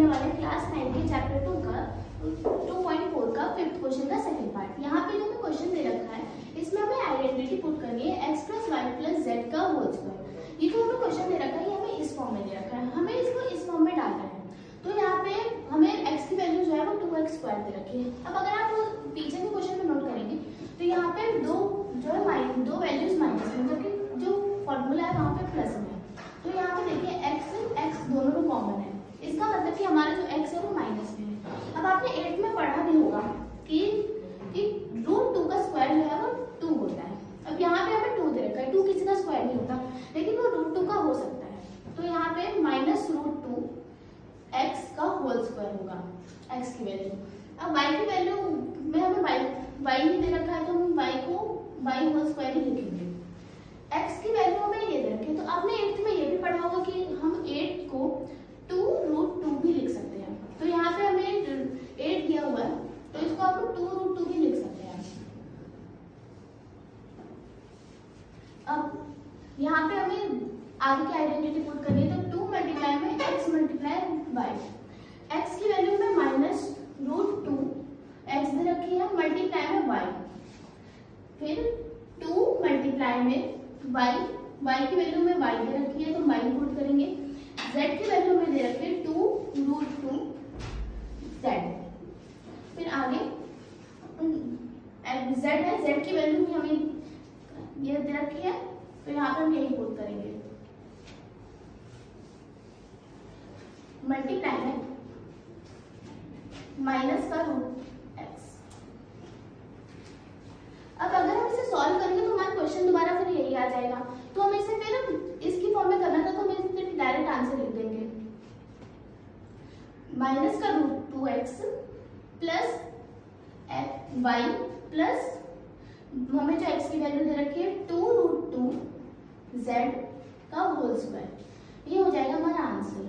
करने वाले क्लास 9 के चैप्टर 2 का 2.4 का फिफ्थ क्वेश्चन का सेकंड पार्ट। यहाँ पे जो हमें क्वेश्चन दे रखा है इसमें हमें आइडेंटिटी पुट करनी है x + y + z का होल स्क्वायर। ये जो हमें क्वेश्चन दे रखा है ये हमें इस फॉर्म में दे रखा है, हमें इसको इस फॉर्म में डालना है। तो यहाँ पे हमें x की वैल्यू जो है वो 2x² दे रखी है। अब अगर आप पीछे के क्वेश्चन में नोट करेंगे तो यहाँ पे दो वैल्यूज माइनस में, जबकि जो फॉर्मूला है वहाँ पे प्लस में। तो यहाँ पे देखिए x दोनों में कॉमन है, इसका मतलब कि हमारा जो x है वो माइनस में है। अब आपने 8th में पढ़ा भी होगा कि √2 का स्क्वायर जो है वो 2 होता है। अब यहाँ पे हमें 2 दे रखा है, 2 किसी का स्क्वायर नहीं होता, लेकिन वो √2 का हो सकता है। तो यहाँ पे -√2 x का होल स्क्वायर होगा, x की वैल्यू। अब y की वैल्यू में हमें y नहीं दे रखा है तो हम y को y होल स्क्वायर ही लिखेंगे। x की वैल्यू हमें ये दे रखी है, तो आपने 8th में ये भी पढ़ा होगा कि हम 8 को 2√2 भी लिख सकते हैं। तो यहाँ पे हमें 8 दिया हुआ है तो इसको आप 2√2 भी लिख सकते हैं। अब यहाँ पे हमें आगे की आइडेंटिटी पुट करनी है, तो 2 मल्टीप्लाई में x मल्टीप्लाई y। x की वैल्यू में -√2 x दे रखी है, मल्टीप्लाई में y, फिर 2 मल्टीप्लाई में y की वैल्यू में y दे रखी है तो y पुट करेंगे। z की वैल्यू में दे रखी है 2√2 z। फिर आगे z है, z की वैल्यू भी हमें ये दे रखी है, तो यहाँ पर हम यही पुट करेंगे। मल्टीप्लाई में माइनस का √x। अब अगर हम इसे सॉल्व करेंगे तो हमारा क्वेश्चन दोबारा फिर यही आ जाएगा। तो हमें इसे फिर इसकी फॉर्म में करना था, तो हम इसे डायरेक्ट आंसर लिख देंगे। माइनस का √2x प्लस y प्लस हमें जो x की वैल्यू दे रखी है 2√2 z का होल स्क्वायर। ये हो जाएगा हमारा आंसर।